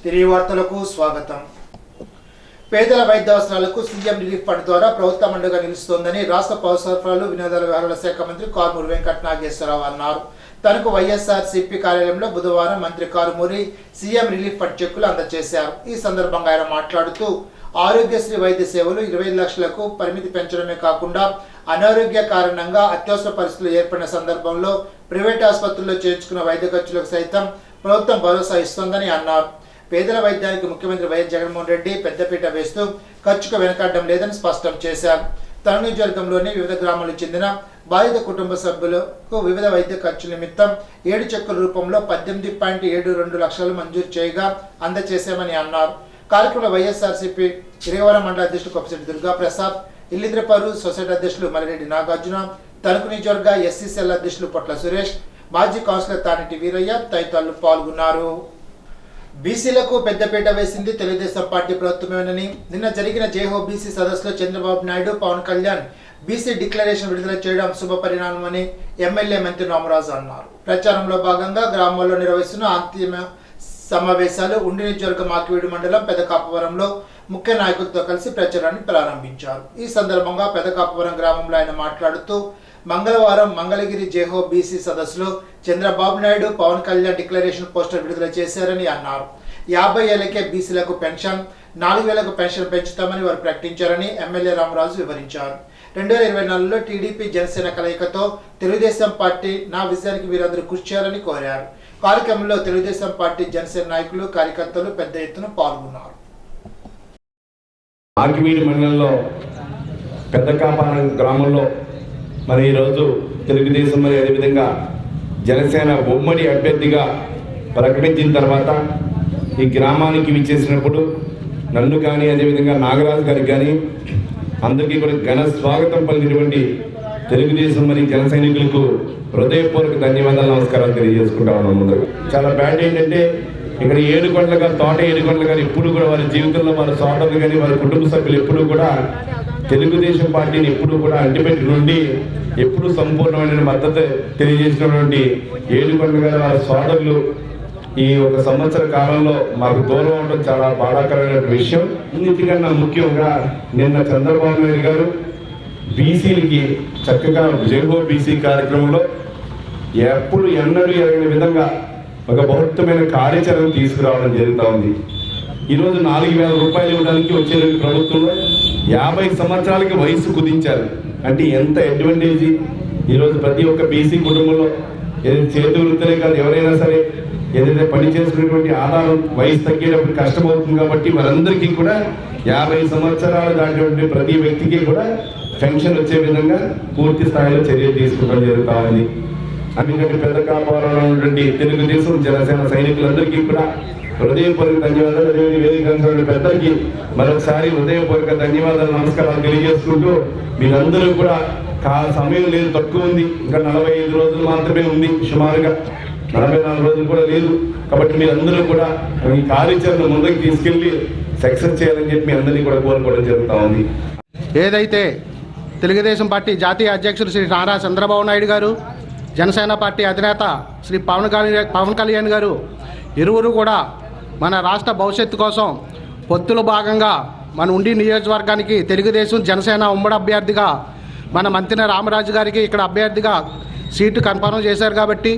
తిరిగి వార్తలకు స్వాగతం. పేదల వైద్య అవసరాలకు సీఎం రిలీఫ్ ఫండ్ ద్వారా ప్రభుత్వం అండగా నిలుస్తోందని రాష్ట్ర పౌర సరఫరాలు వినోదాల వ్యవహారాల శాఖ మంత్రి కారుమూరి వెంకట నాగేశ్వరరావు అన్నారు. తనకు వైఎస్ఆర్సీపీ కార్యాలయంలో బుధవారం మంత్రి కారుమూరి సీఎం రిలీఫ్ ఫండ్ చెక్కులు అందజేశారు. ఈ సందర్భంగా ఆయన మాట్లాడుతూ ఆరోగ్యశ్రీ వైద్య సేవలు 25 లక్షలకు పరిమితి పెంచడమే కాకుండా అనారోగ్య కారణంగా అత్యవసర పరిస్థితులు ఏర్పడిన సందర్భంలో ప్రైవేట్ ఆసుపత్రుల్లో చేర్చుకున్న వైద్య ఖర్చులకు సైతం ప్రభుత్వం భరోసా ఇస్తోందని అన్నారు. పేదల వైద్యానికి ముఖ్యమంత్రి వైఎస్ జగన్మోహన్ రెడ్డి పెద్దపీట వేస్తూ ఖర్చుకు వెనకాడడం లేదని స్పష్టం చేశారు. తన నియోజకవర్గంలోని వివిధ గ్రామాలకు చెందిన బాధిత కుటుంబ సభ్యులకు వివిధ వైద్య ఖర్చుల నిమిత్తం 7 చెక్కుల రూపంలో 18.72 లక్షలు మంజూరు చేయగా అందజేశామని అన్నారు. కార్యక్రమంలో వైఎస్ఆర్సీపీ ఇరగవరం మండల అధ్యక్షులు కొప్పశెట్టి దుర్గాప్రసాద్, ఇల్లింద్రపరు సొసైటీ అధ్యక్షులు మల్లిరెడ్డి నాగార్జున, తణుకు నియోజకవర్గ ఎస్సీసీఎల్ అధ్యక్షులు పొట్ల సురేష్, మాజీ కౌన్సిలర్ తానేటి వీరయ్య తదితరులు పాల్గొన్నారు. బీసీలకు పెద్దపీట వేసింది తెలుగుదేశం పార్టీ ప్రభుత్వమేనని నిన్న జరిగిన జేహో బీసీ సదస్సులో చంద్రబాబు నాయుడు, పవన్ కళ్యాణ్ బీసీ డిక్లరేషన్ విడుదల చేయడం శుభ పరిణామమని ఎమ్మెల్యే మంత్రి నామరాజు అన్నారు. ప్రచారంలో భాగంగా గ్రామాల్లో నిర్వహిస్తున్న అంతిమ సమావేశాలు ఉండి నియోజకవర్గం ఆకివీడు మండలం పెదకాపవరంలో ముఖ్య నాయకులతో కలిసి ప్రచారాన్ని ప్రారంభించారు. ఈ సందర్భంగా పెదకాపవరం గ్రామంలో ఆయన మాట్లాడుతూ మంగళవారం మంగళగిరి జేహో బీసీ సదస్సులో చంద్రబాబు నాయుడు, పవన్ కళ్యాణ్ డిక్లరేషన్ పోస్టర్ విడుదల చేశారని అన్నారు. 50 ఏళ్లకే బీసీలకు పెన్షన్, 4000కు పెన్షన్ పెంచుతామని వారు ప్రకటించారని ఎమ్మెల్యే రామరాజు వివరించారు. 2024లో టీడీపీ జనసేన కలయికతో తెలుగుదేశం పార్టీ నా విజయానికి వీరందరూ కృషి చేయాలని కోరారు. కార్యక్రమంలో తెలుగుదేశం పార్టీ, జనసేన నాయకులు, కార్యకర్తలు పెద్ద ఎత్తున పాల్గొన్నారు. ఆకివీడు మండలంలో పెద్దకాపారం గ్రామంలో మరి ఈరోజు తెలుగుదేశం మరి అదేవిధంగా జనసేన ఉమ్మడి అభ్యర్థిగా ప్రకటించిన తర్వాత ఈ గ్రామానికి విచ్చేసినప్పుడు నన్ను కానీ అదేవిధంగా నాగరాజు గారికి కానీ అందరికీ కూడా ఘన స్వాగతం పలికినటువంటి తెలుగుదేశం మరి జన సైనికులకు హృదయపూర్వక ధన్యవాదాలు, నమస్కారాలు తెలియజేసుకుంటా ఉన్నాను. ముందుగా చాలా బ్యాడ్ ఏంటంటే ఇక్కడ ఏడుకొండల గారు, తోట ఏడుకొండల గారు ఎప్పుడు కూడా వారి జీవితంలో వారి సోదరులు కానీ వారి కుటుంబ సభ్యులు ఎప్పుడు కూడా తెలుగుదేశం పార్టీని ఎప్పుడు కూడా అంటిపెట్టి నుండి ఎప్పుడు సంపూర్ణమైన మద్దతు తెలియజేసినటువంటి ఏడుకొండల గారు వారి సోదరులు ఈ 1 సంవత్సర కాలంలో మాకు దూరం అవడం చాలా బాధాకరమైన విషయం. అన్నిటికన్నా ముఖ్యంగా నిన్న చంద్రబాబు నాయుడు గారు బీసీలకి చక్కగా జేహో బీసీ కార్యక్రమంలో ఎప్పుడు ఎన్నడూ ఎరగని విధంగా ఒక బృహత్తమైన కార్యాచరణ తీసుకురావడం జరుగుతూ ఉంది. ఈరోజు 4000 రూపాయలు ఇవ్వడానికి వచ్చే ప్రభుత్వంలో 50 సంవత్సరాలకి వయసు కుదించారు. అంటే ఎంత అడ్వాంటేజ్. ఈరోజు ప్రతి ఒక్క బీసీ కుటుంబంలో ఏదైతే చేతి వృత్తులే కాదు, ఎవరైనా సరే ఏదైతే పని చేసుకునేటువంటి ఆధారం వయసు తగ్గేటప్పుడు కష్టమవుతుంది. కాబట్టి వారందరికీ కూడా 50 సంవత్సరాలు దాటినటువంటి ప్రతి వ్యక్తికి కూడా పెన్షన్ వచ్చే విధంగా పూర్తి స్థాయిలో చర్యలు తీసుకోవడం జరుగుతూ ఉంది. అందుకంటే పెద్దకాపవరంలో ఉన్నటువంటి తెలుగుదేశం జనసేన సైనికులందరికీ కూడా హృదయపూర్వక ధన్యవాదాలు. వేదిక పెద్దలకి మరొకసారి హృదయపూర్వక ధన్యవాదాలు, నమస్కారాలు తెలియజేసుకుంటూ మీరందరూ కూడా సమయం లేదు, తక్కువ ఉంది. ఇంకా 45 రోజులు మాత్రమే ఉంది, సుమారుగా 44 రోజులు కూడా లేదు. కాబట్టి మీరందరూ కూడా ఈ కార్యాచరణ ముందుకు తీసుకెళ్లి సక్సెస్ చేయాలని చెప్పి మీ అందరినీ కూడా కోరుకోవడం జరుగుతూ ఉంది. ఏదైతే తెలుగుదేశం పార్టీ జాతీయ అధ్యక్షులు శ్రీ నారా చంద్రబాబు నాయుడు గారు, జనసేన పార్టీ అధినేత శ్రీ పవన్ కళ్యాణ్ గారు ఇరువురు కూడా మన రాష్ట్ర భవిష్యత్తు కోసం పొత్తులో భాగంగా మన ఉండి నియోజకవర్గానికి తెలుగుదేశం జనసేన ఉమ్మడి అభ్యర్థిగా మన మంత్రి రామరాజు గారికి ఇక్కడ అభ్యర్థిగా సీటు కన్ఫర్మ్ చేశారు. కాబట్టి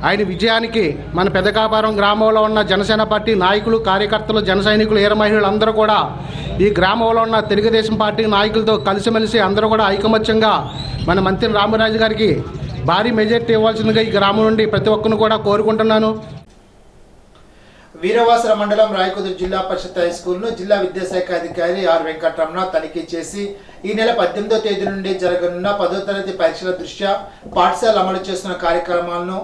ఆయన విజయానికి మన పెదకాపారం గ్రామంలో ఉన్న జనసేన పార్టీ నాయకులు, కార్యకర్తలు, జన సైనికులు, ఏర మహిళలు అందరూ కూడా ఈ గ్రామంలో ఉన్న తెలుగుదేశం పార్టీ నాయకులతో కలిసిమెలిసి అందరూ కూడా ఐకమత్యంగా మన మంత్రి రామరాజు గారికి భారీ మెజార్టీ ఇవ్వాల్సిందిగా ఈ గ్రామం నుండి ప్రతి ఒక్కరిని కూడా కోరుకుంటున్నాను. వీరవాసర మండలం రాయకుదురు జిల్లా పరిషత్ హై స్కూల్ను జిల్లా విద్యాశాఖ అధికారి ఆర్ వెంకటరమణ తనిఖీ చేసి ఈ నెల 18వ తేదీ నుండి జరగనున్న 10వ తరగతి పరీక్షల దృష్ట్యా పాఠశాల అమలు చేస్తున్న కార్యక్రమాలను,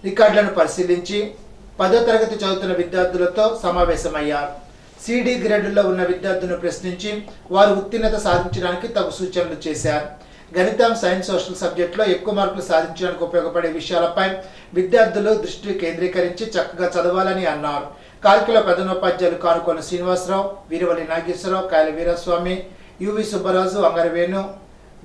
రికార్డులను పరిశీలించి 10వ తరగతి చదువుతున్న విద్యార్థులతో సమావేశమయ్యారు. సిడి గ్రేడుల్లో ఉన్న విద్యార్థులను ప్రశ్నించి వారు ఉత్తీర్ణత సాధించడానికి తగు సూచనలు చేశారు. గణితం, సైన్స్, సోషల్ సబ్జెక్టులో ఎక్కువ మార్కులు సాధించడానికి ఉపయోగపడే విషయాలపై విద్యార్థులు దృష్టి కేంద్రీకరించి చక్కగా చదవాలని అన్నారు. కార్యక్రమంలో ప్రధానోపాధ్యాయులు కానుకోన శ్రీనివాసరావు, వీరవల్లి నాగేశ్వరరావు, కాయల వీరస్వామి, యువి సుబ్బరాజు, అంగరవేణు,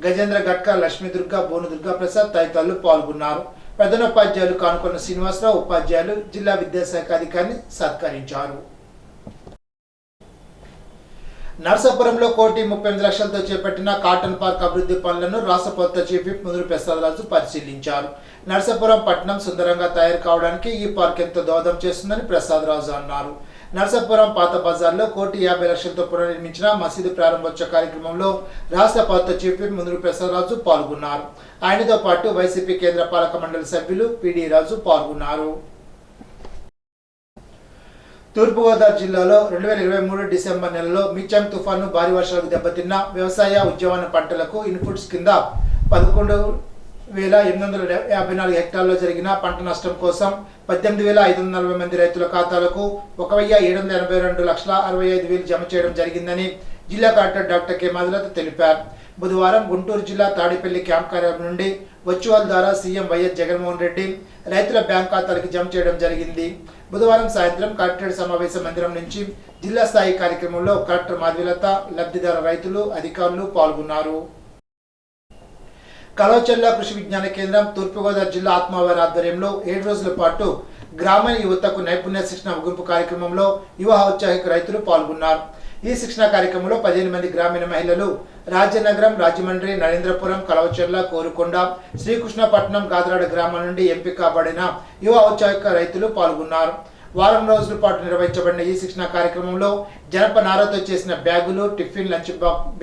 గజేంద్ర గట్క, లక్ష్మీదుర్గ, బోను దుర్గాప్రసాద్ తదితరులు పాల్గొన్నారు. ప్రధానోపాధ్యాయులు కానుకోన శ్రీనివాసరావు, ఉపాధ్యాయులు జిల్లా విద్యాశాఖ అధికారిని సత్కరించారు. నర్సాపురంలో 1,38,00,000తో చేపట్టిన కాటన్ పార్క్ అభివృద్ధి పనులను రాష్ట్ర ప్రభుత్వ చీఫ్ విప్ ముదురు ప్రసాదరాజు పరిశీలించారు. నర్సాపురం పట్టణం సుందరంగా తయారు కావడానికి ఈ పార్క్ ఎంతో దోహదం చేస్తుందని ప్రసాదరాజు అన్నారు. నర్సాపురం పాత బజార్లో 1,50,00,000తో పునర్నిర్మించిన మసీదు ప్రారంభోత్సవ కార్యక్రమంలో రాష్ట్ర ప్రభుత్వ చీఫ్ విప్ ముదురు ప్రసాదరాజు పాల్గొన్నారు. ఆయనతో పాటు వైసీపీ కేంద్ర పాలక మండలి సభ్యులు పిడి రాజు పాల్గొన్నారు. తూర్పుగోదావరి జిల్లాలో 2023 డిసెంబర్ నెలలో మిచాంగ్ తుఫాను భారీ వర్షాలకు దెబ్బతిన్న వ్యవసాయ ఉద్యాన పంటలకు ఇన్పుట్స్ కింద 11,854 హెక్టార్లలో జరిగిన పంట నష్టం కోసం 18,540 మంది రైతుల ఖాతాలకు 1,782,65,000 జమ చేయడం జరిగిందని జిల్లా కలెక్టర్ డాక్టర్ కె మధులత తెలిపారు. బుధవారం గుంటూరు జిల్లా తాడిపల్లి క్యాంప్ కార్యాలయం నుండి వర్చువల్ ద్వారా సీఎం వైఎస్ జగన్మోహన్ రెడ్డి రైతుల బ్యాంక్ ఖాతాలకు జమ చేయడం జరిగింది. బుధవారం సాయంత్రం కలెక్టరేట్ సమావేశ మందిరం నుంచి జిల్లా స్థాయి కార్యక్రమంలో కలెక్టర్ మాధవిలత, లబ్ధిదార రైతులు, అధికారులు పాల్గొన్నారు. కలవచెల్ల కృషి విజ్ఞాన కేంద్రం తూర్పుగోదావరి జిల్లా ఆత్మవారి ఆధ్వర్యంలో 7 రోజుల పాటు గ్రామీణ యువతకు నైపుణ్య శిక్షణ ముగింపు కార్యక్రమంలో యువ ఔత్సాహిక రైతులు పాల్గొన్నారు. ఈ శిక్షణ కార్యక్రమంలో 15 మంది గ్రామీణ మహిళలు రాజ్యనగరం, రాజమండ్రి, నరేంద్రపురం, కలవచెర్ల, కోరుకొండ, శ్రీకృష్ణపట్నం, గాదరాడ గ్రామాల నుండి ఎంపిక కాబడిన యువ ఔత్సాహిక రైతులు పాల్గొన్నారు. వారం రోజుల పాటు నిర్వహించబడిన ఈ శిక్షణ కార్యక్రమంలో జనప నారతో చేసిన బ్యాగులు, టిఫిన్ లంచ్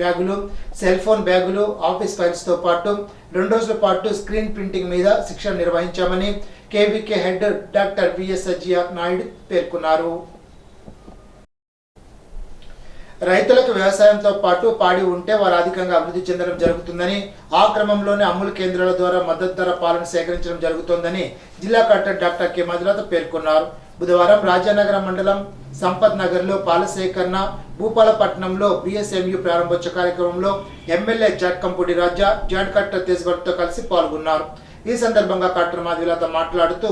బ్యాగులు, సెల్ ఫోన్ బ్యాగులు, ఆఫీస్ ఫైల్స్తో పాటు 2 రోజుల పాటు స్క్రీన్ ప్రింటింగ్ మీద శిక్షణ నిర్వహించామని కేవీకే హెడ్ డాక్టర్ విఎస్ అజిఆర్ నాయుడు పేర్కొన్నారు. రైతులకు వ్యవసాయంతో పాటు పాడి ఉంటే వారు అధికంగా అభివృద్ధి చెందడం జరుగుతుందని, ఆ క్రమంలోనే అమూల్ కేంద్రాల ద్వారా మద్దతు ధర పాలను సేకరించడం జరుగుతోందని జిల్లా కలెక్టర్ డాక్టర్ కె మధులత పేర్కొన్నారు. బుధవారం రాజానగరం మండలం సంపత్ నగర్లో పాల సేకరణ, భూపాలపట్నంలో బిఎస్ఎంయు ప్రారంభోత్సవ కార్యక్రమంలో ఎమ్మెల్యే జట్కంపూడి రాజా, జాయింట్ కలెక్టర్ తేజ్బర్తో కలిసి పాల్గొన్నారు. ఈ సందర్భంగా కలెక్టర్ మాధవిలత మాట్లాడుతూ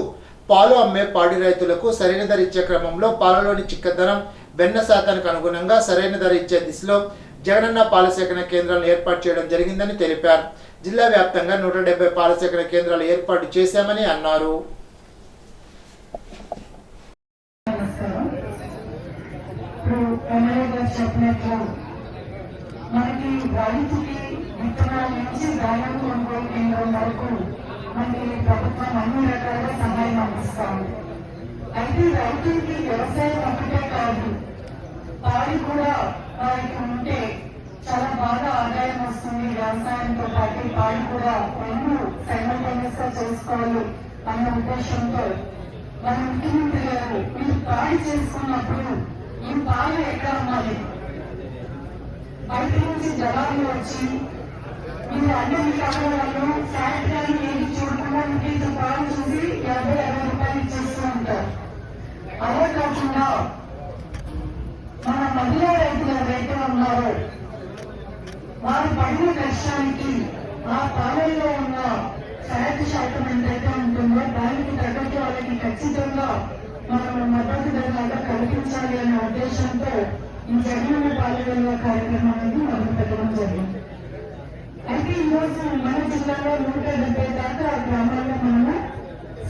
పాలు అమ్మే పాడి రైతులకు సరైన ధర ఇచ్చే క్రమంలో పాలలోని చిక్కదనం, వెన్న శాతానికి అనుగుణంగా సరైన ధర ఇచ్చే దిశలో జగనన్న పాల సేకరణ కేంద్రాలను ఏర్పాటు చేయడం జరిగిందని తెలిపారు. జిల్లా వ్యాప్తంగా 170 పాల సేకరణ కేంద్రాలు ఏర్పాటు చేశామని అన్నారు. అయితే రైతులకి వ్యవసాయం ఒకటే కాదు, పాడి కూడా వారికి ఉంటే చాలా బాగా ఆదాయం వస్తుంది. వ్యవసాయంతో పాటు పాడి కూడా రెండు సైమల్టేనియస్ గా చేసుకోవాలి అన్న ఉద్దేశంతో మన ముఖ్యమంత్రి గారు మీరు పాడి చేసుకున్నప్పుడు ఈ పాలు ఎక్కడ అమ్మాలి, బయట నుంచి జనాలు వచ్చి మీరు అన్ని కాలంలో ఫ్యాక్టరీ ఏది చూడకుండా మీకు పాలు చూసి 50-60 రూపాయలు ఇచ్చేస్తూ ఉంటారు. అదే కాకుండా మన మహిళా రైతులు ఎవరైతే ఉన్నారో వారు పడిన కష్టానికి ఆ పాలల్లో ఉన్న ఫ్యాట్ శాతం ఎంతైతే ఉంటుందో దానికి తగ్గట్టు వాళ్ళకి ఖచ్చితంగా మనం మద్దతు ధరలాగా కల్పించాలి అనే ఉద్దేశంతో ఈ జగనన్న పాలన కార్యక్రమం అనేది మొదలు పెట్టడం జరిగింది. అయితే ఈరోజు మన జిల్లాలో 170 దాకా గ్రామాల్లో మనము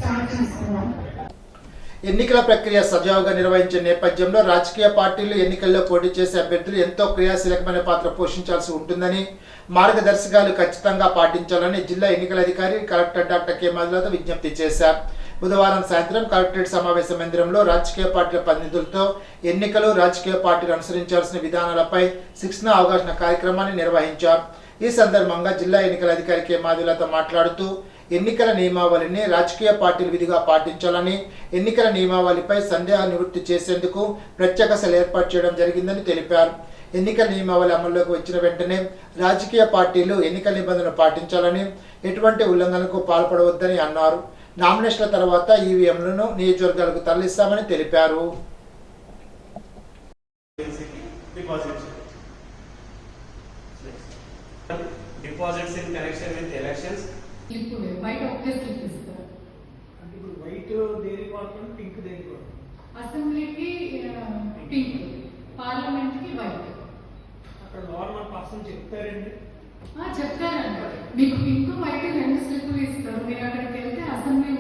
స్టార్ట్ చేసుకున్నాం. ఎన్నికల ప్రక్రియ సజావుగా నిర్వహించే నేపథ్యంలో రాజకీయ పార్టీలు ఎన్నికల్లో పోటీ చేసే అభ్యర్థులు ఎంతో క్రియాశీలకమైన పాత్ర పోషించాల్సి ఉంటుందని, మార్గదర్శకాలు ఖచ్చితంగా పాటించాలని జిల్లా ఎన్నికల అధికారి కలెక్టర్ డాక్టర్ కె మధులత విజ్ఞప్తి చేశారు. బుధవారం సాయంత్రం కలెక్టరేట్ సమావేశ మందిరంలో రాజకీయ పార్టీల ప్రతినిధులతో ఎన్నికలు, రాజకీయ పార్టీలు అనుసరించాల్సిన విధానాలపై శిక్షణ అవగాహన కార్యక్రమాన్ని నిర్వహించారు. ఈ సందర్భంగా జిల్లా ఎన్నికల అధికారి కె మధులత మాట్లాడుతూ ఎన్నికల నియమావళిని రాజకీయ పార్టీలు విధిగా పాటించాలని, ఎన్నికల నియమావళిపై సందేహ నివృత్తి చేసేందుకు ప్రత్యేక సెల్ ఏర్పాటు చేయడం జరిగిందని తెలిపారు. ఎన్నికల నియమావళి అమల్లోకి వచ్చిన వెంటనే రాజకీయ పార్టీలు ఎన్నికల నిబంధనలు పాటించాలని, ఎటువంటి ఉల్లంఘనకు పాల్పడవద్దని అన్నారు. నామినేషన్ల తర్వాత ఈవీఎంలను నియోజకవర్గాలకు తరలిస్తామని తెలిపారు. Deposits in connection with elections. White okay slip ఇస్తారు. అంటే ఇప్పుడు వైట్ దేనికి వాడుతుంది, పింక్ దేనికి వాడుతుంది? అసెంబ్లీకి పింక్, పార్లమెంట్ కి వైట్. అక్కడ నార్మల్ పర్సన్ చెప్తారండి. చెప్తారండి, మీకు పింక్ వైట్ 2 స్లిప్లు ఇస్తారు. మీరు అక్కడికి వెళ్తే అసెంబ్లీ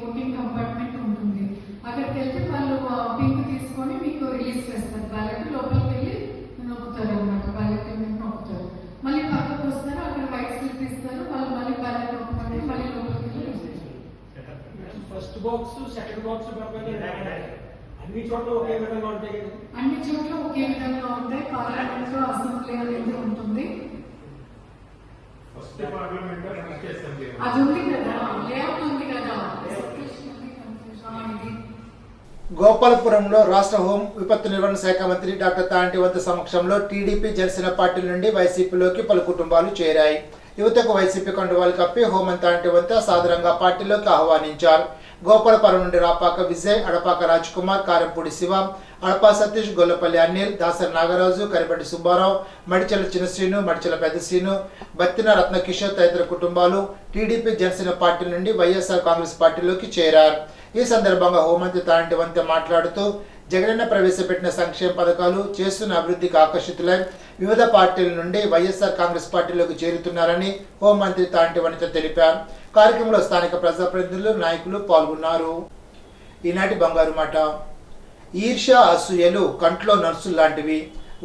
ఓటింగ్ కంపార్ట్మెంట్ ఉంటుంది. అక్కడికి వెళ్తే వాళ్ళు పింక్ తీసుకొని మీకు రిలీజ్ చేస్తారు. బ్యాలెట్ లోపలికి వెళ్ళి నొక్కుతారు అన్నమాట, బ్యాలెట్ పేమెంట్ నొక్కుతారు. మళ్ళీ పక్కకు వస్తారు, అక్కడ వైట్ స్లిప్ ఇస్తారు, వాళ్ళు మళ్ళీ బ్యాలెట్ నొక్కమంటే మళ్ళీ లోపలికి ఫస్ట్ బాక్స్ సెకండ్ బాక్స్ అన్ని చోట్ల ఒకే విధంగా ఉంటాయి కదా? అన్ని చోట్ల ఒకే విధంగా ఉంటాయి. పార్లమెంట్ లో అసెంబ్లీ అనేది ఉంటుంది, అది ఉంది కదా, లేఅవుట్ ఉంది కదా. గోపాలపురంలో రాష్ట్ర హోం విపత్తు నిర్వహణ శాఖ మంత్రి డాక్టర్ తాంటివంత సమక్షంలో టీడీపీ జనసేన పార్టీల నుండి వైసీపీలోకి పలు కుటుంబాలు చేరాయి. యువతకు వైసీపీ కండువాలు కప్పి హోమంత్ తాంటివంత సాదరంగా పార్టీలోకి ఆహ్వానించారు. గోపాలపురం నుండి రాపాక విజయ్, అడపాక రాజ్ కుమార్, కారంపూడి శివ, అడపా సతీష్, గొల్లపల్లి అనిల్, దాసరి నాగరాజు, కరిపట్టి సుబ్బారావు, మడిచెల చిన్నశ్రీను, మడిచెల పెద్దశ్రీను, బత్తిన రత్నకిషోర్ తదితర కుటుంబాలు టీడీపీ జనసేన పార్టీ నుండి వైఎస్ఆర్ కాంగ్రెస్ పార్టీలోకి చేరారు. ఈ సందర్భంగా హోంమంత్రి తాంటివంత మాట్లాడుతూ జగనన్న ప్రవేశపెట్టిన సంక్షేమ పథకాలు, చేస్తున్న అభివృద్ధికి ఆకర్షితులై వివిధ పార్టీల నుండి వైఎస్ఆర్ కాంగ్రెస్ పార్టీలోకి చేరుతున్నారని హోంమంత్రి తాంటివంత తెలిపారు. కార్యక్రమంలో స్థానిక ప్రజాప్రతినిధులు, నాయకులు పాల్గొన్నారు. ఈనాటి బంగారు మాట. ఈర్ష్య, అసూయలు కంట్లో నర్సులు లాంటివి.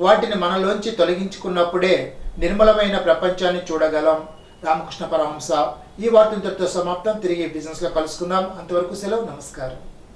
వాటిని మనలోంచి తొలగించుకున్నప్పుడే నిర్మలమైన ప్రపంచాన్ని చూడగలం. రామకృష్ణ పరమహంస. ఈ వార్త ఇంతటితో సమాప్తం. తిరిగి బిజినెస్లో కలుసుకుందాం. అంతవరకు సెలవు. నమస్కారం.